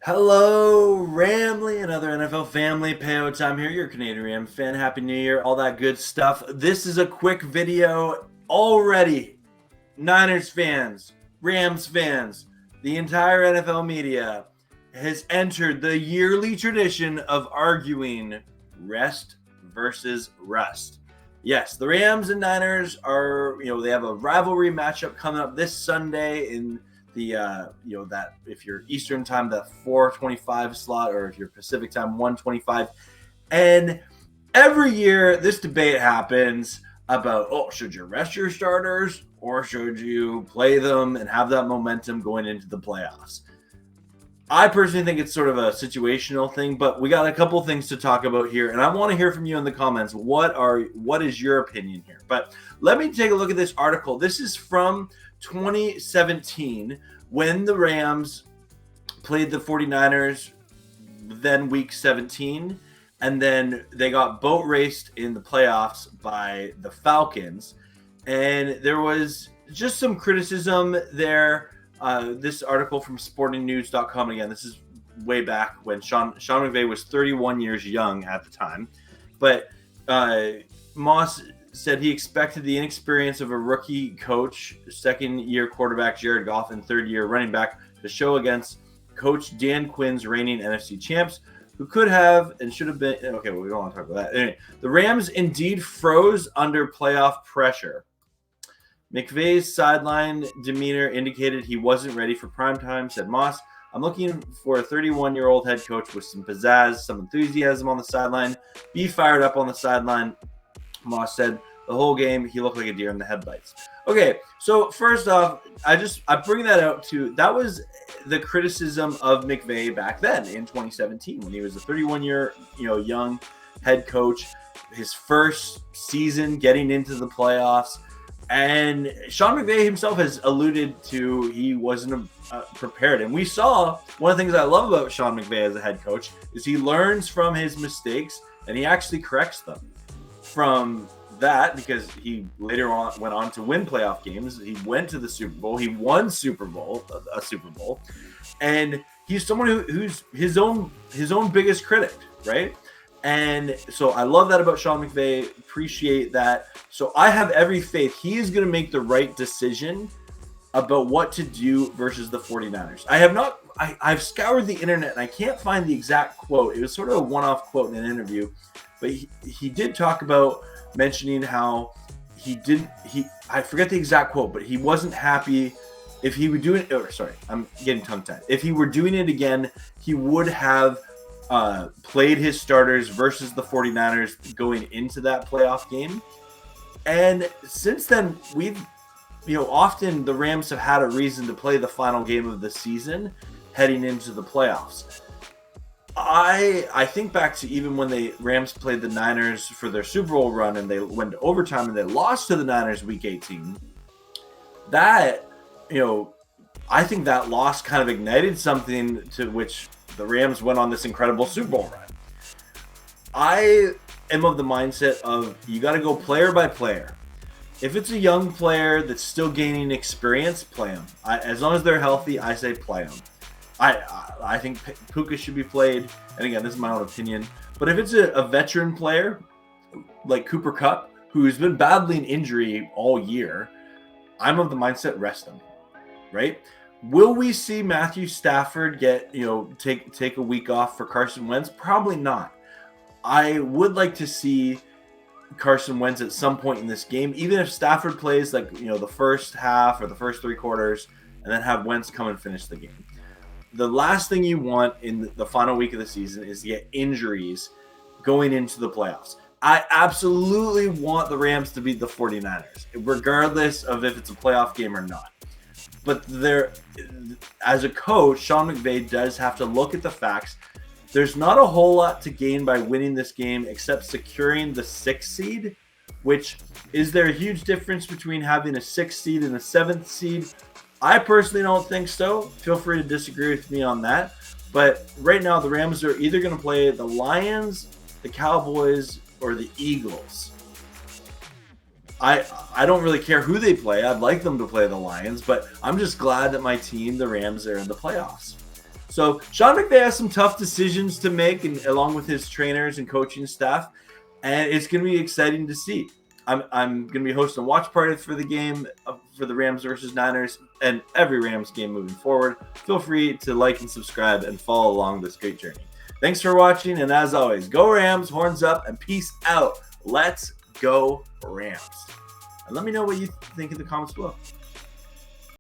Hello, Ramley and other NFL family. Payo time here, your Canadian Ram fan. Happy New Year, all that good stuff. This is a quick video already. Niners fans, Rams fans, the entire NFL media has entered the yearly tradition of arguing rest versus rust. Yes, the Rams and Niners are, they have a rivalry matchup coming up this Sunday in the that if you're Eastern time, the 4:25 slot, or if you're Pacific time, 1:25. And every year this debate happens about, should you rest your starters or should you play them and have that momentum going into the playoffs? I personally think it's sort of a situational thing, but we got a couple things to talk about here, and I want to hear from you in the comments. What is your opinion here? But let me take a look at this article. This is from 2017 when the Rams played the 49ers, then week 17, and then they got boat raced in the playoffs by the Falcons. And there was just some criticism there. This article from sportingnews.com, again, this is way back when Sean McVay was 31 years young at the time. But Moss said he expected the inexperience of a rookie coach, second-year quarterback Jared Goff, and third-year running back to show against Coach Dan Quinn's reigning NFC champs, who could have and should have been. Okay, well, we don't want to talk about that. Anyway, the Rams indeed froze under playoff pressure. McVay's sideline demeanor indicated he wasn't ready for primetime, said Moss. I'm looking for a 31-year-old head coach with some pizzazz, some enthusiasm on the sideline. Be fired up on the sideline, Moss said. The whole game, he looked like a deer in the headlights. Okay, so first off, I bring that out that was the criticism of McVay back then in 2017 when he was a 31-year, young head coach, his first season getting into the playoffs. And Sean McVay himself has alluded to he wasn't prepared. And we saw one of the things I love about Sean McVay as a head coach is he learns from his mistakes and he actually corrects them. From that, because he later on went on to win playoff games, he went to the Super Bowl, he won a Super Bowl, and he's someone who's his own biggest critic, right? And so I love that about Sean McVay. Appreciate that. So I have every faith he is going to make the right decision about what to do versus the 49ers. I've scoured the internet and I can't find the exact quote. It was sort of a one-off quote in an interview, but he did talk about mentioning how I forget the exact quote, but he wasn't happy if he were doing I'm getting tongue-tied. If he were doing it again, he would have played his starters versus the 49ers going into that playoff game. And since then, often the Rams have had a reason to play the final game of the season heading into the playoffs. I think back to even when the Rams played the Niners for their Super Bowl run and they went to overtime and they lost to the Niners week 18. That, I think that loss kind of ignited something to which the Rams went on this incredible Super Bowl run. I am of the mindset of you got to go player by player. If it's a young player that's still gaining experience, play them. As long as they're healthy, I say play them. I think Puka should be played, and again, this is my own opinion. But if it's a veteran player like Cooper Kupp, who's been battling injury all year, I'm of the mindset rest them, right? Will we see Matthew Stafford get take a week off for Carson Wentz? Probably not. I would like to see Carson Wentz at some point in this game, even if Stafford plays the first half or the first three quarters, and then have Wentz come and finish the game. The last thing you want in the final week of the season is to get injuries going into the playoffs. I absolutely want the Rams to beat the 49ers, regardless of if it's a playoff game or not. But as a coach, Sean McVay does have to look at the facts. There's not a whole lot to gain by winning this game except securing the 6th seed, which is there a huge difference between having a 6th seed and a 7th seed? I personally don't think so. Feel free to disagree with me on that. But right now, the Rams are either going to play the Lions, the Cowboys, or the Eagles. I don't really care who they play. I'd like them to play the Lions, but I'm just glad that my team, the Rams, are in the playoffs. So Sean McVay has some tough decisions to make, and along with his trainers and coaching staff, and it's going to be exciting to see. I'm going to be hosting a watch party for the game, for the Rams versus Niners, and every Rams game moving forward. Feel free to like and subscribe and follow along this great journey. Thanks for watching, and as always, go Rams, horns up, and peace out. Let's go Rams. And let me know what you think in the comments below.